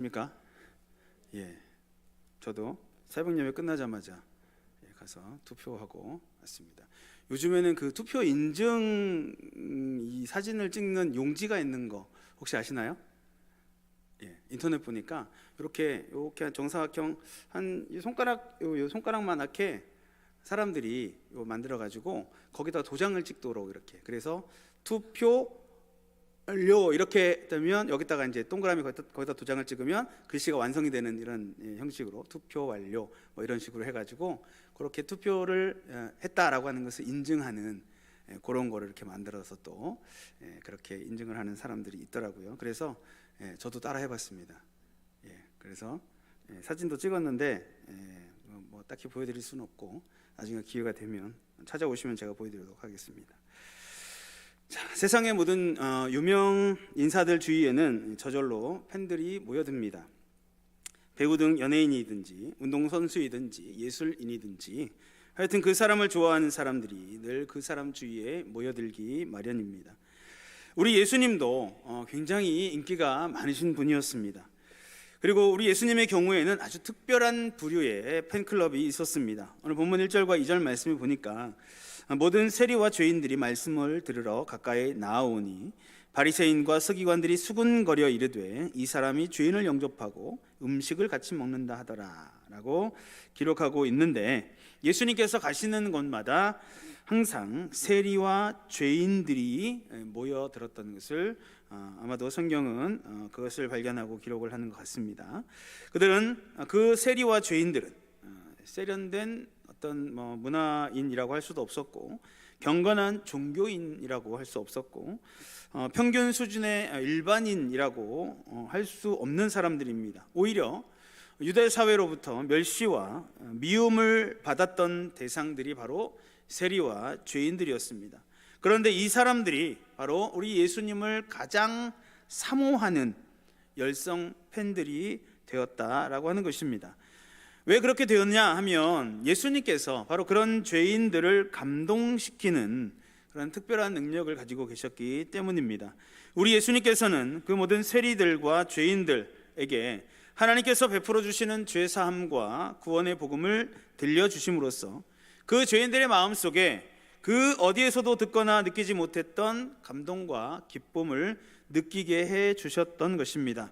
입니까? 예, 저도 새벽 예배 끝나자마자 가서 투표하고 왔습니다. 요즘에는 그 투표 인증 이 사진을 찍는 용지가 있는 거 혹시 아시나요? 예, 인터넷 보니까 이렇게 정사각형 한 요 손가락만하게 사람들이 만들어 가지고 거기다 도장을 찍도록 이렇게, 그래서 투표 완료 이렇게 되면 여기다가 이제 동그라미 거기다 도장을 찍으면 글씨가 완성이 되는 이런 형식으로 투표 완료 뭐 이런 식으로 해가지고 그렇게 투표를 했다라고 하는 것을 인증하는 그런 거를 이렇게 만들어서 또 그렇게 인증을 하는 사람들이 있더라고요. 그래서 저도 따라 해봤습니다. 그래서 사진도 찍었는데 뭐 딱히 보여드릴 수는 없고 나중에 기회가 되면 찾아오시면 제가 보여드리도록 하겠습니다. 자, 세상의 모든 유명 인사들 주위에는 저절로 팬들이 모여듭니다. 배우 등 연예인이든지 운동선수이든지 예술인이든지 하여튼 그 사람을 좋아하는 사람들이 늘 그 사람 주위에 모여들기 마련입니다. 우리 예수님도 굉장히 인기가 많으신 분이었습니다. 그리고 우리 예수님의 경우에는 아주 특별한 부류의 팬클럽이 있었습니다. 오늘 본문 1절과 2절 말씀을 보니까 모든 세리와 죄인들이 말씀을 들으러 가까이 나아오니 바리새인과 서기관들이 수군거려 이르되 이 사람이 죄인을 영접하고 음식을 같이 먹는다 하더라 라고 기록하고 있는데, 예수님께서 가시는 곳마다 항상 세리와 죄인들이 모여들었던 것을 아마도 성경은 그것을 발견하고 기록을 하는 것 같습니다. 그들은 그 세리와 죄인들은 세련된 어떤 문화인이라고 할 수도 없었고 경건한 종교인이라고 할 수 없었고 평균 수준의 일반인이라고 할 수 없는 사람들입니다. 오히려 유대 사회로부터 멸시와 미움을 받았던 대상들이 바로 세리와 죄인들이었습니다. 그런데 이 사람들이 바로 우리 예수님을 가장 사모하는 열성 팬들이 되었다라고 하는 것입니다. 왜 그렇게 되었냐 하면 예수님께서 바로 그런 죄인들을 감동시키는 그런 특별한 능력을 가지고 계셨기 때문입니다. 우리 예수님께서는 그 모든 세리들과 죄인들에게 하나님께서 베풀어 주시는 죄사함과 구원의 복음을 들려주심으로써 그 죄인들의 마음속에 그 어디에서도 듣거나 느끼지 못했던 감동과 기쁨을 느끼게 해 주셨던 것입니다.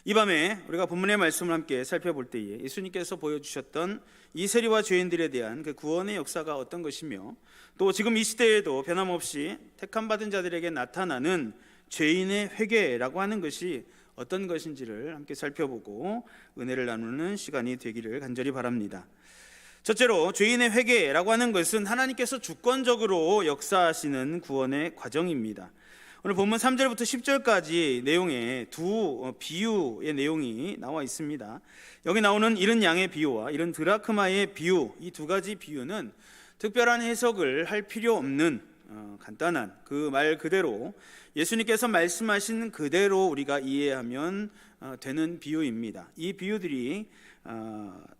이 밤에 우리가 본문의 말씀을 함께 살펴볼 때에 예수님께서 보여주셨던 이 세리와 죄인들에 대한 그 구원의 역사가 어떤 것이며, 또 지금 이 시대에도 변함없이 택함받은 자들에게 나타나는 죄인의 회개라고 하는 것이 어떤 것인지를 함께 살펴보고 은혜를 나누는 시간이 되기를 간절히 바랍니다. 첫째로, 죄인의 회개라고 하는 것은 하나님께서 주권적으로 역사하시는 구원의 과정입니다. 오늘 본문 3절부터 10절까지 내용에 두 비유의 내용이 나와 있습니다. 여기 나오는 이른 양의 비유와 이른 드라크마의 비유, 이 두 가지 비유는 특별한 해석을 할 필요 없는 간단한 그 말 그대로 예수님께서 말씀하신 그대로 우리가 이해하면 되는 비유입니다. 이 비유들이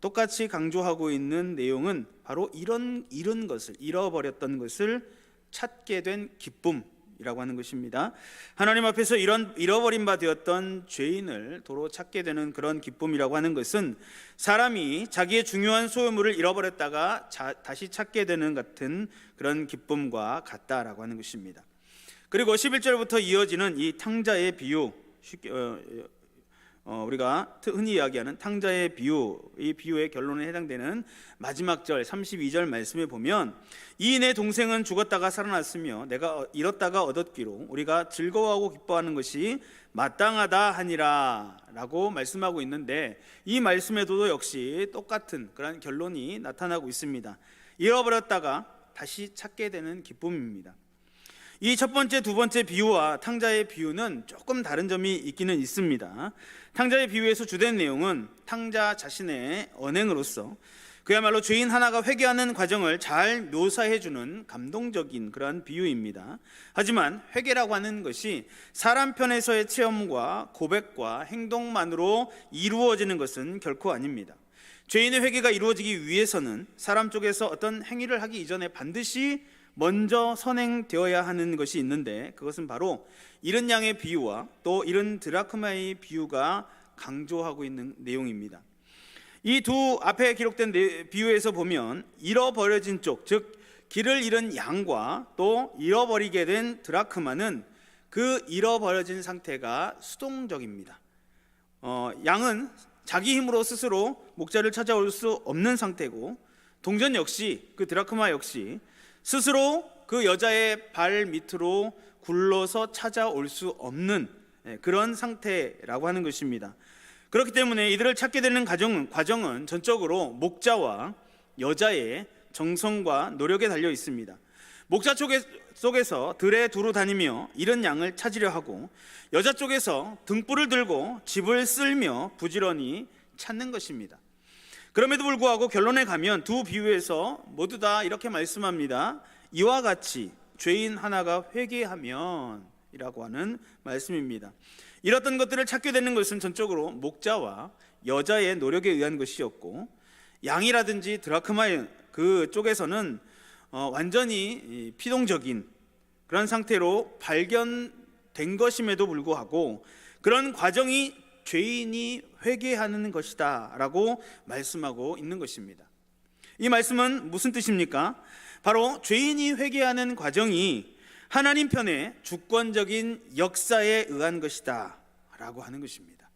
똑같이 강조하고 있는 내용은 바로 잃은 것을, 잃어버렸던 것을 찾게 된 기쁨 이라고 하는 것입니다. 하나님 앞에서 잃어버린 바 되었던 죄인을 도로 찾게 되는 그런 기쁨이라고 하는 것은 사람이 자기의 중요한 소유물을 잃어버렸다가 다시 찾게 되는 같은 그런 기쁨과 같다라고 하는 것입니다. 그리고 11절부터 이어지는 이 탕자의 비유, 우리가 흔히 이야기하는 탕자의 비유, 이 비유의 결론에 해당되는 마지막 절 32절 말씀에 보면 이 내 동생은 죽었다가 살아났으며 내가 잃었다가 얻었기로 우리가 즐거워하고 기뻐하는 것이 마땅하다 하니라 라고 말씀하고 있는데, 이 말씀에도 역시 똑같은 그런 결론이 나타나고 있습니다. 잃어버렸다가 다시 찾게 되는 기쁨입니다. 이 첫 번째, 두 번째 비유와 탕자의 비유는 조금 다른 점이 있기는 있습니다. 탕자의 비유에서 주된 내용은 탕자 자신의 언행으로서 그야말로 죄인 하나가 회개하는 과정을 잘 묘사해주는 감동적인 그러한 비유입니다. 하지만 회개라고 하는 것이 사람 편에서의 체험과 고백과 행동만으로 이루어지는 것은 결코 아닙니다. 죄인의 회개가 이루어지기 위해서는 사람 쪽에서 어떤 행위를 하기 이전에 반드시 먼저 선행되어야 하는 것이 있는데, 그것은 바로 잃은 양의 비유와 또 잃은 드라크마의 비유가 강조하고 있는 내용입니다. 이 두 앞에 기록된 비유에서 보면 잃어버려진 쪽, 즉 길을 잃은 양과 또 잃어버리게 된 드라크마는 그 잃어버려진 상태가 수동적입니다. 양은 자기 힘으로 스스로 목자를 찾아올 수 없는 상태고, 동전 역시, 그 드라크마 역시 스스로 그 여자의 발 밑으로 굴러서 찾아올 수 없는 그런 상태라고 하는 것입니다. 그렇기 때문에 이들을 찾게 되는 과정은 전적으로 목자와 여자의 정성과 노력에 달려 있습니다. 목자 속에서 들에 두루 다니며 잃은 양을 찾으려 하고, 여자 쪽에서 등불을 들고 집을 쓸며 부지런히 찾는 것입니다. 그럼에도 불구하고 결론에 가면 두 비유에서 모두 다 이렇게 말씀합니다. 이와 같이 죄인 하나가 회개하면 이라고 하는 말씀입니다. 이렇던 것들을 찾게 되는 것은 전적으로 목자와 여자의 노력에 의한 것이었고, 양이라든지 드라크마의 그 쪽에서는 완전히 피동적인 그런 상태로 발견된 것임에도 불구하고 그런 과정이 죄인이 회개하는 것이다 라고 말씀하고 있는 것입니다. 이 말씀은 무슨 뜻입니까? 바로 죄인이 회개하는 과정이 하나님 편의 주권적인 역사에 의한 것이다 라고 하는 것입니다.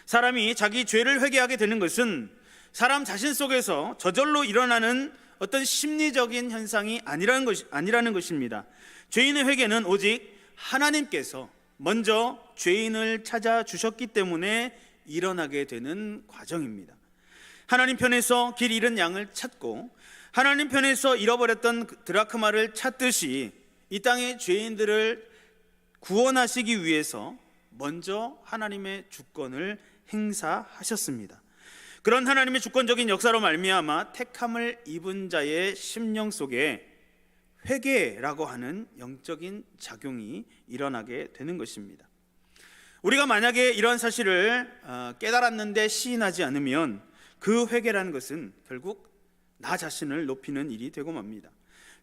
사람이 자기 죄를 회개하게 되는 것은 사람 자신 속에서 저절로 일어나는 어떤 심리적인 현상이 아니라는 것입니다. 죄인의 회개는 오직 하나님께서 먼저 죄인을 찾아주셨기 때문에 일어나게 되는 과정입니다. 하나님 편에서 길 잃은 양을 찾고 하나님 편에서 잃어버렸던 드라크마를 찾듯이 이 땅의 죄인들을 구원하시기 위해서 먼저 하나님의 주권을 행사하셨습니다. 그런 하나님의 주권적인 역사로 말미암아 택함을 입은 자의 심령 속에 회개라고 하는 영적인 작용이 일어나게 되는 것입니다. 우리가 만약에 이런 사실을 깨달았는데 시인하지 않으면 그 회개라는 것은 결국 나 자신을 높이는 일이 되고 맙니다.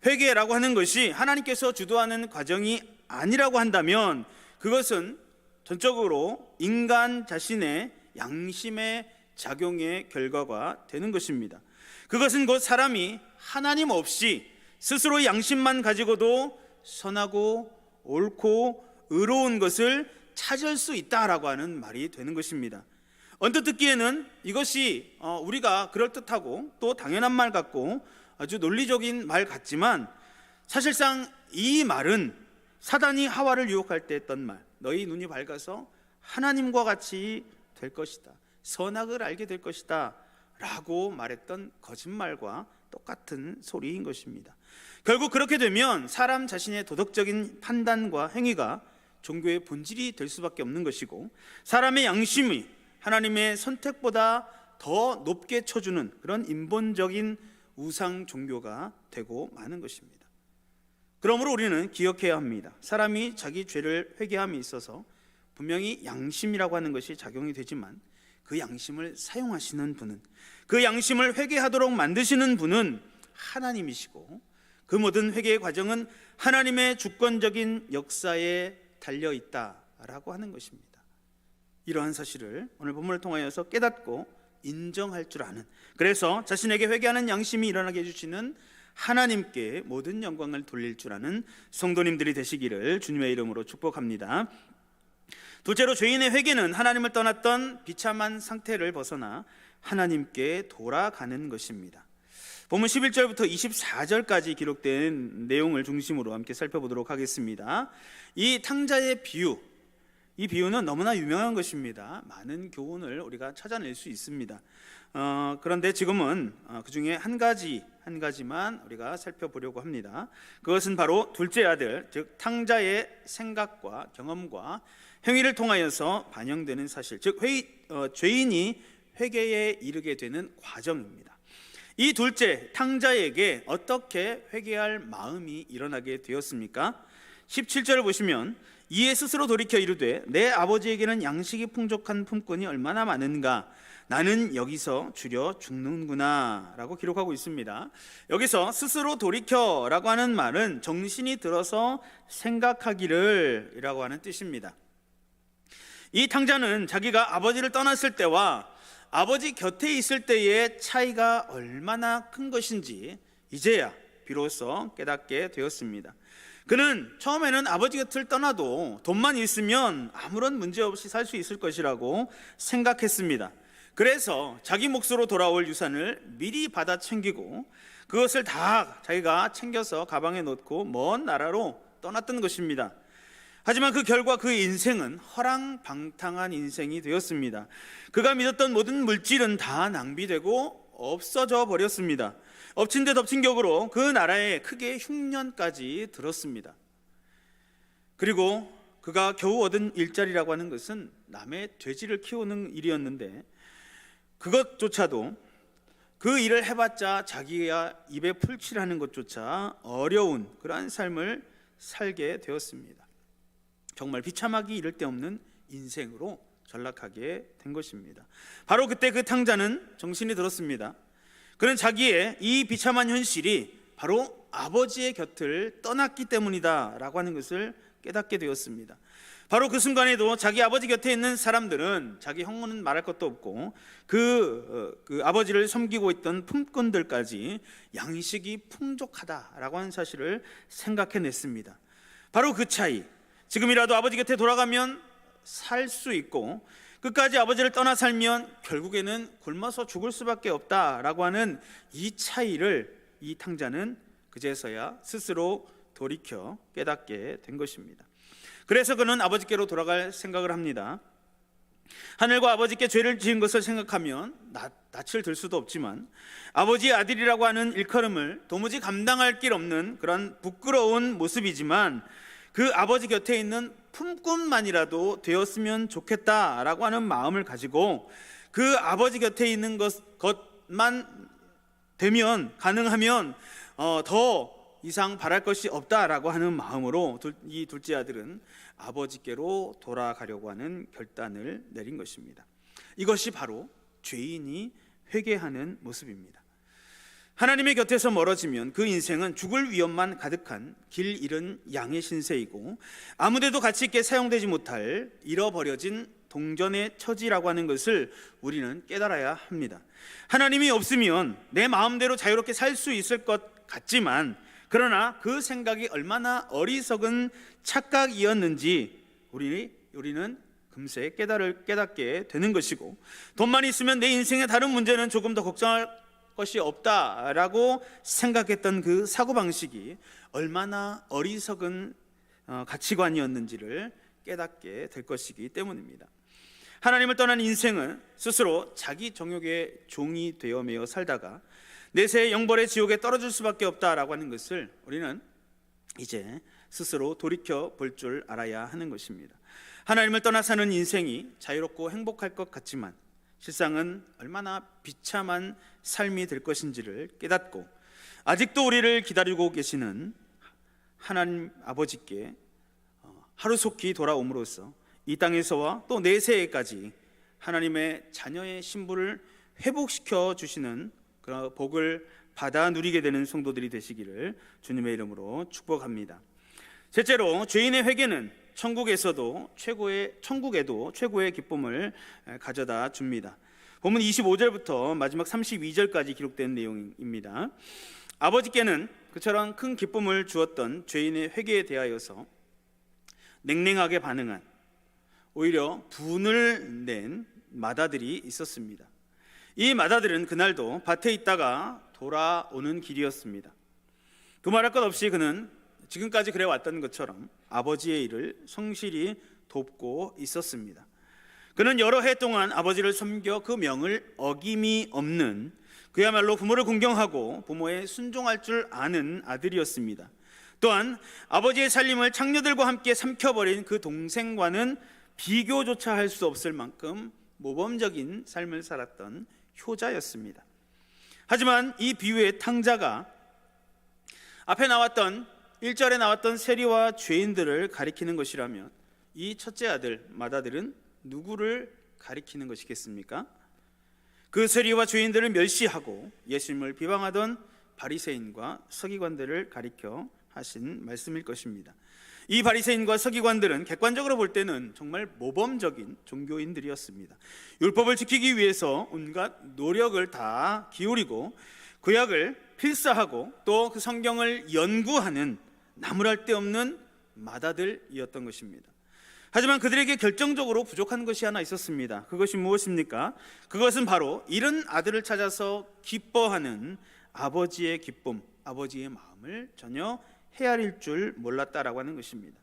회개라고 하는 것이 하나님께서 주도하는 과정이 아니라고 한다면 그것은 전적으로 인간 자신의 양심의 작용의 결과가 되는 것입니다. 그것은 곧 사람이 하나님 없이 스스로 양심만 가지고도 선하고 옳고 의로운 것을 찾을 수 있다라고 하는 말이 되는 것입니다. 언뜻 듣기에는 이것이 우리가 그럴듯하고 또 당연한 말 같고 아주 논리적인 말 같지만, 사실상 이 말은 사단이 하와를 유혹할 때 했던 말, 너희 눈이 밝아서 하나님과 같이 될 것이다, 선악을 알게 될 것이다 라고 말했던 거짓말과 똑같은 소리인 것입니다. 결국 그렇게 되면 사람 자신의 도덕적인 판단과 행위가 종교의 본질이 될 수밖에 없는 것이고, 사람의 양심이 하나님의 선택보다 더 높게 쳐주는 그런 인본적인 우상 종교가 되고 마는 것입니다. 그러므로 우리는 기억해야 합니다. 사람이 자기 죄를 회개함에 있어서 분명히 양심이라고 하는 것이 작용이 되지만, 그 양심을 사용하시는 분은, 그 양심을 회개하도록 만드시는 분은 하나님이시고, 그 모든 회개의 과정은 하나님의 주권적인 역사에 달려있다라고 하는 것입니다. 이러한 사실을 오늘 본문을 통하여서 깨닫고 인정할 줄 아는, 그래서 자신에게 회개하는 양심이 일어나게 해주시는 하나님께 모든 영광을 돌릴 줄 아는 성도님들이 되시기를 주님의 이름으로 축복합니다. 둘째로, 죄인의 회개는 하나님을 떠났던 비참한 상태를 벗어나 하나님께 돌아가는 것입니다. 본문 11절부터 24절까지 기록된 내용을 중심으로 함께 살펴보도록 하겠습니다. 이 탕자의 비유, 이 비유는 너무나 유명한 것입니다. 많은 교훈을 우리가 찾아낼 수 있습니다. 그런데 지금은 그 중에 한 가지만 우리가 살펴보려고 합니다. 그것은 바로 둘째 아들, 즉 탕자의 생각과 경험과 행위를 통하여서 반영되는 사실, 즉 죄인이 회개에 이르게 되는 과정입니다. 이 둘째 탕자에게 어떻게 회개할 마음이 일어나게 되었습니까? 17절을 보시면, 이에 스스로 돌이켜 이르되 내 아버지에게는 양식이 풍족한 품꾼이 얼마나 많은가, 나는 여기서 줄여 죽는구나 라고 기록하고 있습니다. 여기서 스스로 돌이켜라고 하는 말은 정신이 들어서 생각하기를 이라고 하는 뜻입니다. 이 탕자는 자기가 아버지를 떠났을 때와 아버지 곁에 있을 때의 차이가 얼마나 큰 것인지 이제야 비로소 깨닫게 되었습니다. 그는 처음에는 아버지 곁을 떠나도 돈만 있으면 아무런 문제 없이 살 수 있을 것이라고 생각했습니다. 그래서 자기 몫으로 돌아올 유산을 미리 받아 챙기고 그것을 다 자기가 챙겨서 가방에 넣고 먼 나라로 떠났던 것입니다. 하지만 그 결과 그 인생은 허랑방탕한 인생이 되었습니다. 그가 믿었던 모든 물질은 다 낭비되고 없어져 버렸습니다. 엎친 데 덮친 격으로 그 나라에 크게 흉년까지 들었습니다. 그리고 그가 겨우 얻은 일자리라고 하는 것은 남의 돼지를 키우는 일이었는데 그것조차도 그 일을 해봤자 자기가 입에 풀칠하는 것조차 어려운 그러한 삶을 살게 되었습니다. 정말 비참하기 이를 데 없는 인생으로 전락하게 된 것입니다. 바로 그때 그 탕자는 정신이 들었습니다. 그는 자기의 이 비참한 현실이 바로 아버지의 곁을 떠났기 때문이다 라고 하는 것을 깨닫게 되었습니다. 바로 그 순간에도 자기 아버지 곁에 있는 사람들은 자기 형은 말할 것도 없고 그 아버지를 섬기고 있던 품꾼들까지 양식이 풍족하다라고 하는 사실을 생각해냈습니다. 바로 그 차이, 지금이라도 아버지 곁에 돌아가면 살 수 있고 끝까지 아버지를 떠나 살면 결국에는 굶어서 죽을 수밖에 없다라고 하는 이 차이를 이 탕자는 그제서야 스스로 돌이켜 깨닫게 된 것입니다. 그래서 그는 아버지께로 돌아갈 생각을 합니다. 하늘과 아버지께 죄를 지은 것을 생각하면 낯을 들 수도 없지만 아버지의 아들이라고 하는 일컬음을 도무지 감당할 길 없는 그런 부끄러운 모습이지만 그 아버지 곁에 있는 품꾼만이라도 되었으면 좋겠다라고 하는 마음을 가지고 그 아버지 곁에 있는 것만 되면, 가능하면 더 이상 바랄 것이 없다라고 하는 마음으로 이 둘째 아들은 아버지께로 돌아가려고 하는 결단을 내린 것입니다. 이것이 바로 죄인이 회개하는 모습입니다. 하나님의 곁에서 멀어지면 그 인생은 죽을 위험만 가득한 길 잃은 양의 신세이고 아무데도 가치 있게 사용되지 못할 잃어버려진 동전의 처지라고 하는 것을 우리는 깨달아야 합니다. 하나님이 없으면 내 마음대로 자유롭게 살 수 있을 것 같지만 그러나 그 생각이 얼마나 어리석은 착각이었는지 우리는 금세 깨닫게 되는 것이고, 돈만 있으면 내 인생의 다른 문제는 조금 더 걱정할 것이 없다라고 생각했던 그 사고방식이 얼마나 어리석은 가치관이었는지를 깨닫게 될 것이기 때문입니다. 하나님을 떠난 인생은 스스로 자기 정욕의 종이 되어 매여 살다가 내세의 영벌의 지옥에 떨어질 수밖에 없다라고 하는 것을 우리는 이제 스스로 돌이켜 볼 줄 알아야 하는 것입니다. 하나님을 떠나 사는 인생이 자유롭고 행복할 것 같지만 실상은 얼마나 비참한 삶이 될 것인지를 깨닫고 아직도 우리를 기다리고 계시는 하나님 아버지께 하루속히 돌아옴으로써 이 땅에서와 또 내세에까지 하나님의 자녀의 신분을 회복시켜 주시는 그 복을 받아 누리게 되는 성도들이 되시기를 주님의 이름으로 축복합니다. 셋째로, 죄인의 회개는 천국에도 최고의 기쁨을 가져다 줍니다. 본문 25절부터 마지막 32절까지 기록된 내용입니다. 아버지께는 그처럼 큰 기쁨을 주었던 죄인의 회개에 대하여서 냉랭하게 반응한, 오히려 분을 낸 마다들이 있었습니다. 이 마다들은 그날도 밭에 있다가 돌아오는 길이었습니다. 두말할 것 없이 그는 지금까지 그래왔던 것처럼 아버지의 일을 성실히 돕고 있었습니다. 그는 여러 해 동안 아버지를 섬겨 그 명을 어김이 없는, 그야말로 부모를 공경하고 부모에 순종할 줄 아는 아들이었습니다. 또한 아버지의 살림을 창녀들과 함께 삼켜버린 그 동생과는 비교조차 할 수 없을 만큼 모범적인 삶을 살았던 효자였습니다. 하지만 이 비유의 탕자가 앞에 나왔던 1절에 나왔던 세리와 죄인들을 가리키는 것이라면 이 첫째 아들 맏아들은 누구를 가리키는 것이겠습니까? 그 세리와 죄인들을 멸시하고 예수님을 비방하던 바리새인과 서기관들을 가리켜 하신 말씀일 것입니다. 이 바리새인과 서기관들은 객관적으로 볼 때는 정말 모범적인 종교인들이었습니다. 율법을 지키기 위해서 온갖 노력을 다 기울이고 구약을 필사하고 또 그 성경을 연구하는 나무랄 데 없는 맏아들이었던 것입니다. 하지만 그들에게 결정적으로 부족한 것이 하나 있었습니다. 그것이 무엇입니까? 그것은 바로 잃은 아들을 찾아서 기뻐하는 아버지의 기쁨, 아버지의 마음을 전혀 헤아릴 줄 몰랐다라고 하는 것입니다.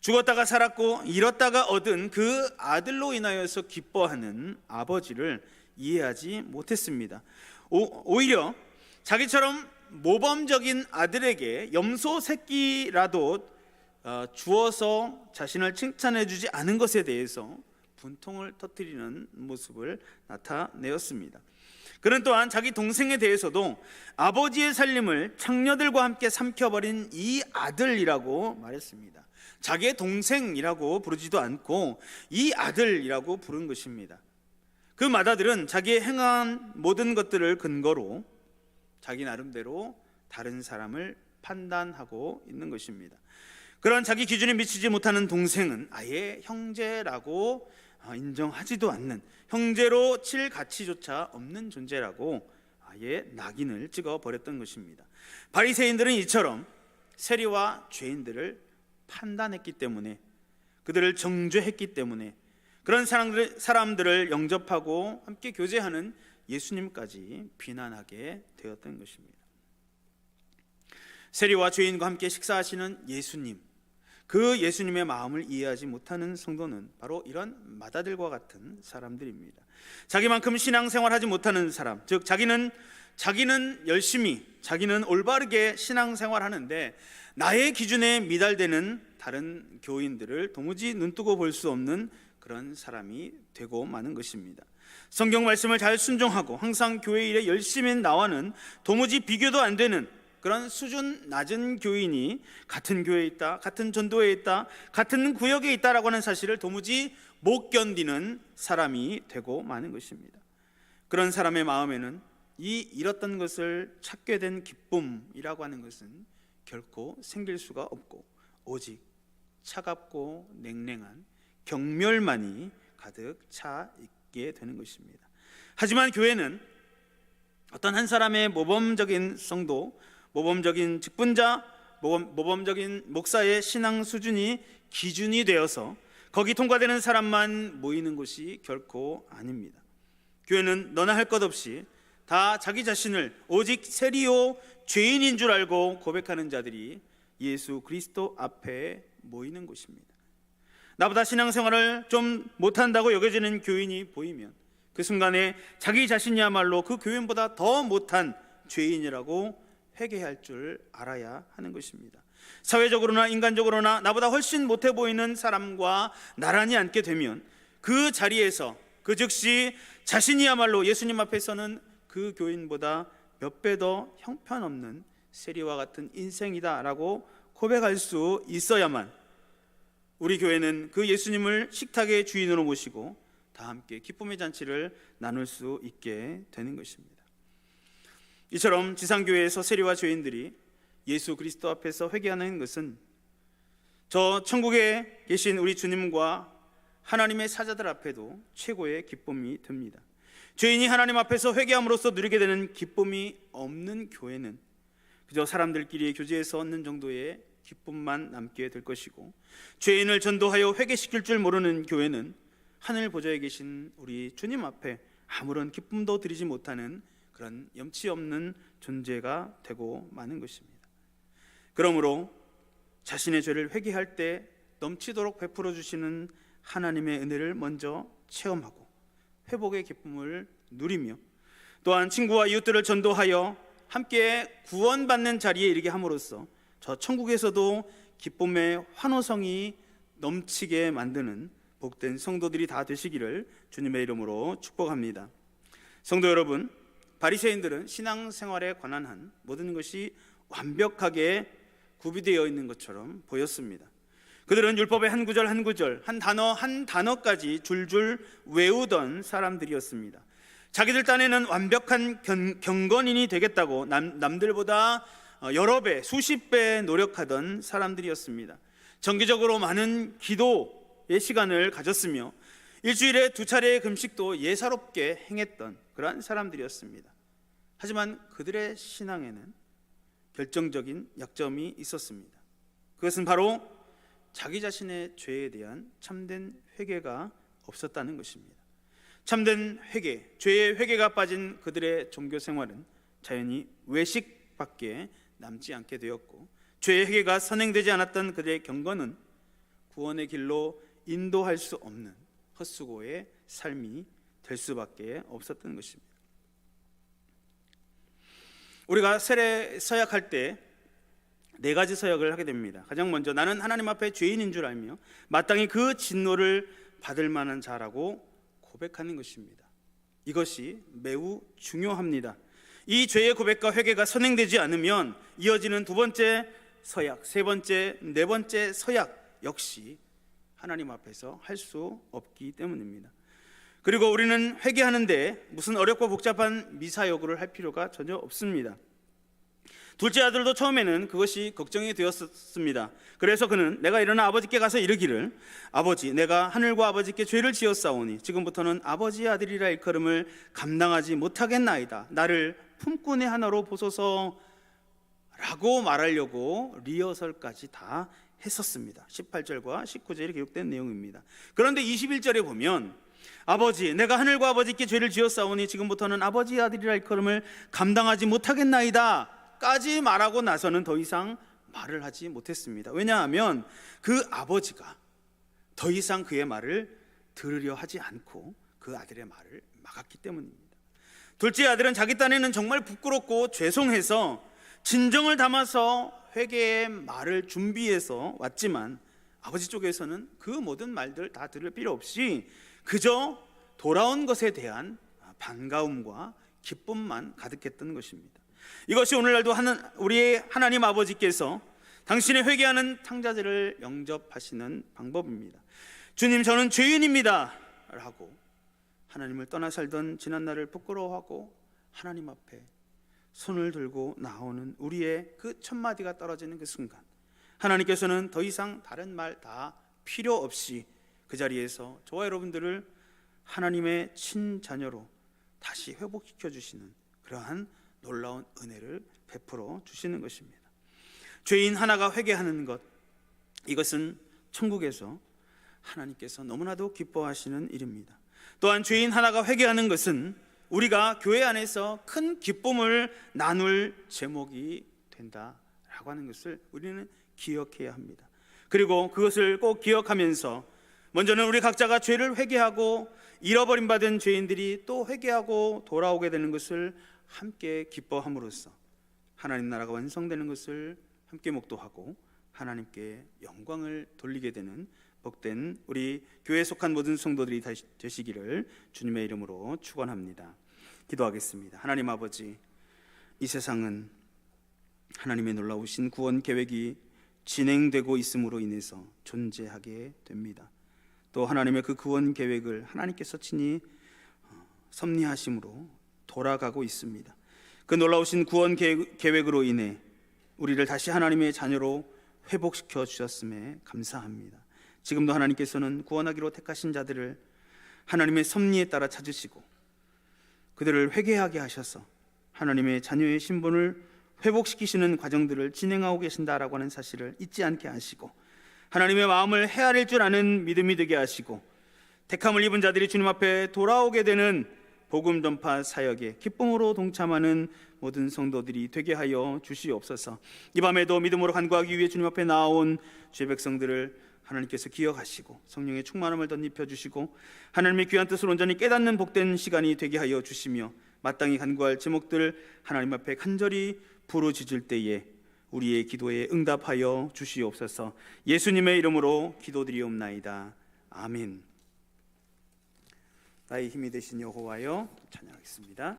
죽었다가 살았고 잃었다가 얻은 그 아들로 인하여서 기뻐하는 아버지를 이해하지 못했습니다. 오히려 자기처럼 모범적인 아들에게 염소 새끼라도 주어서 자신을 칭찬해 주지 않은 것에 대해서 분통을 터뜨리는 모습을 나타내었습니다. 그는 또한 자기 동생에 대해서도 아버지의 살림을 창녀들과 함께 삼켜버린 이 아들이라고 말했습니다. 자기의 동생이라고 부르지도 않고 이 아들이라고 부른 것입니다. 그 맏아들은 자기의 행한 모든 것들을 근거로 자기 나름대로 다른 사람을 판단하고 있는 것입니다. 그런 자기 기준에 미치지 못하는 동생은 아예 형제라고 인정하지도 않는, 형제로 칠 가치조차 없는 존재라고 아예 낙인을 찍어버렸던 것입니다. 바리새인들은 이처럼 세리와 죄인들을 판단했기 때문에, 그들을 정죄했기 때문에 그런 사람들을 영접하고 함께 교제하는 예수님까지 비난하게 되었던 것입니다. 세리와 죄인과 함께 식사하시는 예수님, 그 예수님의 마음을 이해하지 못하는 성도는 바로 이런 맏아들과 같은 사람들입니다. 자기만큼 신앙생활하지 못하는 사람, 즉 자기는 열심히, 자기는 올바르게 신앙생활하는데 나의 기준에 미달되는 다른 교인들을 도무지 눈뜨고 볼 수 없는 그런 사람이 되고 마는 것입니다. 성경 말씀을 잘 순종하고 항상 교회 일에 열심히 나와는 도무지 비교도 안 되는 그런 수준 낮은 교인이 같은 교회에 있다, 같은 전도회에 있다, 같은 구역에 있다라고 하는 사실을 도무지 못 견디는 사람이 되고 마는 것입니다. 그런 사람의 마음에는 이 잃었던 것을 찾게 된 기쁨이라고 하는 것은 결코 생길 수가 없고 오직 차갑고 냉랭한 경멸만이 가득 차 있게 되는 것입니다. 하지만 교회는 어떤 한 사람의 모범적인 성도, 모범적인 직분자, 모범적인 목사의 신앙 수준이 기준이 되어서 거기 통과되는 사람만 모이는 곳이 결코 아닙니다. 교회는 너나 할 것 없이 다 자기 자신을 오직 세리요 죄인인 줄 알고 고백하는 자들이 예수 그리스도 앞에 모이는 곳입니다. 나보다 신앙생활을 좀 못한다고 여겨지는 교인이 보이면 그 순간에 자기 자신이야말로 그 교인보다 더 못한 죄인이라고 회개할 줄 알아야 하는 것입니다. 사회적으로나 인간적으로나 나보다 훨씬 못해 보이는 사람과 나란히 앉게 되면 그 자리에서 그 즉시 자신이야말로 예수님 앞에서는 그 교인보다 몇 배 더 형편없는 세리와 같은 인생이다라고 고백할 수 있어야만 우리 교회는 그 예수님을 식탁의 주인으로 모시고 다 함께 기쁨의 잔치를 나눌 수 있게 되는 것입니다. 이처럼 지상교회에서 세리와 죄인들이 예수 그리스도 앞에서 회개하는 것은 저 천국에 계신 우리 주님과 하나님의 사자들 앞에도 최고의 기쁨이 됩니다. 죄인이 하나님 앞에서 회개함으로써 누리게 되는 기쁨이 없는 교회는 그저 사람들끼리 교제에서 얻는 정도의 기쁨만 남게 될 것이고, 죄인을 전도하여 회개시킬 줄 모르는 교회는 하늘 보좌에 계신 우리 주님 앞에 아무런 기쁨도 드리지 못하는 그런 염치 없는 존재가 되고 마는 것입니다. 그러므로 자신의 죄를 회개할 때 넘치도록 베풀어 주시는 하나님의 은혜를 먼저 체험하고 회복의 기쁨을 누리며, 또한 친구와 이웃들을 전도하여 함께 구원받는 자리에 이르게 함으로써 저 천국에서도 기쁨의 환호성이 넘치게 만드는 복된 성도들이 다 되시기를 주님의 이름으로 축복합니다. 성도 여러분, 바리새인들은 신앙생활에 관한 한 모든 것이 완벽하게 구비되어 있는 것처럼 보였습니다. 그들은 율법의 한 구절 한 구절, 한 단어 한 단어까지 줄줄 외우던 사람들이었습니다. 자기들 딴에는 완벽한 경건인이 되겠다고 남들보다 여러 배, 수십 배 노력하던 사람들이었습니다. 정기적으로 많은 기도의 시간을 가졌으며 일주일에 2차례의 금식도 예사롭게 행했던 그러한 사람들이었습니다. 하지만 그들의 신앙에는 결정적인 약점이 있었습니다. 그것은 바로 자기 자신의 죄에 대한 참된 회개가 없었다는 것입니다. 참된 회개, 죄의 회개가 빠진 그들의 종교 생활은 자연히 외식밖에 남지 않게 되었고, 죄의 회개가 선행되지 않았던 그들의 경건은 구원의 길로 인도할 수 없는 헛수고의 삶이 될 수밖에 없었던 것입니다. 우리가 세례 서약할 때 4가지 서약을 하게 됩니다. 가장 먼저 나는 하나님 앞에 죄인인 줄 알며 마땅히 그 진노를 받을 만한 자라고 고백하는 것입니다. 이것이 매우 중요합니다. 이 죄의 고백과 회개가 선행되지 않으면 이어지는 2번째 서약, 3번째, 4번째 서약 역시 하나님 앞에서 할 수 없기 때문입니다. 그리고 우리는 회개하는데 무슨 어렵고 복잡한 미사여구를 할 필요가 전혀 없습니다. 둘째 아들도 처음에는 그것이 걱정이 되었습니다. 그래서 그는 내가 일어나 아버지께 가서 이르기를, 아버지, 내가 하늘과 아버지께 죄를 지었사오니 지금부터는 아버지의 아들이라 일컬음을 감당하지 못하겠나이다. 나를 품꾼의 하나로 보소서 라고 말하려고 리허설까지 다 했었습니다. 18절과 19절에 기록된 내용입니다. 그런데 21절에 보면 아버지, 내가 하늘과 아버지께 죄를 지었사오니 지금부터는 아버지의 아들이라 일컬음을 감당하지 못하겠나이다 까지 말하고 나서는 더 이상 말을 하지 못했습니다. 왜냐하면 그 아버지가 더 이상 그의 말을 들으려 하지 않고 그 아들의 말을 막았기 때문입니다. 둘째 아들은 자기 딴에는 정말 부끄럽고 죄송해서 진정을 담아서 회개의 말을 준비해서 왔지만 아버지 쪽에서는 그 모든 말들 다 들을 필요 없이 그저 돌아온 것에 대한 반가움과 기쁨만 가득했던 것입니다. 이것이 오늘날도 우리의 하나님 아버지께서 당신의 회개하는 탕자들을 영접하시는 방법입니다. 주님, 저는 죄인입니다 라고 하나님을 떠나 살던 지난날을 부끄러워하고 하나님 앞에 손을 들고 나오는 우리의 그 첫 마디가 떨어지는 그 순간, 하나님께서는 더 이상 다른 말 다 필요 없이 그 자리에서 저와 여러분들을 하나님의 친자녀로 다시 회복시켜 주시는 그러한 놀라운 은혜를 베풀어 주시는 것입니다. 죄인 하나가 회개하는 것, 이것은 천국에서 하나님께서 너무나도 기뻐하시는 일입니다. 또한 죄인 하나가 회개하는 것은 우리가 교회 안에서 큰 기쁨을 나눌 제목이 된다라고 하는 것을 우리는 기억해야 합니다. 그리고 그것을 꼭 기억하면서 먼저는 우리 각자가 죄를 회개하고 잃어버림 받은 죄인들이 또 회개하고 돌아오게 되는 것을 함께 기뻐함으로써 하나님 나라가 완성되는 것을 함께 목도하고 하나님께 영광을 돌리게 되는 복된 우리 교회에 속한 모든 성도들이 되시기를 주님의 이름으로 축원합니다. 기도하겠습니다. 하나님 아버지, 이 세상은 하나님의 놀라우신 구원 계획이 진행되고 있음으로 인해서 존재하게 됩니다. 또 하나님의 그 구원 계획을 하나님께서 친히 섭리하심으로 돌아가고 있습니다. 그 놀라우신 구원 계획으로 인해 우리를 다시 하나님의 자녀로 회복시켜 주셨음에 감사합니다. 지금도 하나님께서는 구원하기로 택하신 자들을 하나님의 섭리에 따라 찾으시고 그들을 회개하게 하셔서 하나님의 자녀의 신분을 회복시키시는 과정들을 진행하고 계신다라고 하는 사실을 잊지 않게 하시고 하나님의 마음을 헤아릴 줄 아는 믿음이 되게 하시고 택함을 입은 자들이 주님 앞에 돌아오게 되는 복음 전파 사역에 기쁨으로 동참하는 모든 성도들이 되게 하여 주시옵소서. 이 밤에도 믿음으로 간구하기 위해 주님 앞에 나온 주의 백성들을 하나님께서 기억하시고 성령의 충만함을 덧입혀 주시고 하나님의 귀한 뜻을 온전히 깨닫는 복된 시간이 되게 하여 주시며 마땅히 간구할 제목들 하나님 앞에 간절히 부르짖을 때에 우리의 기도에 응답하여 주시옵소서. 예수님의 이름으로 기도드리옵나이다. 아멘. 나의 힘이 되신 여호와여, 찬양하겠습니다.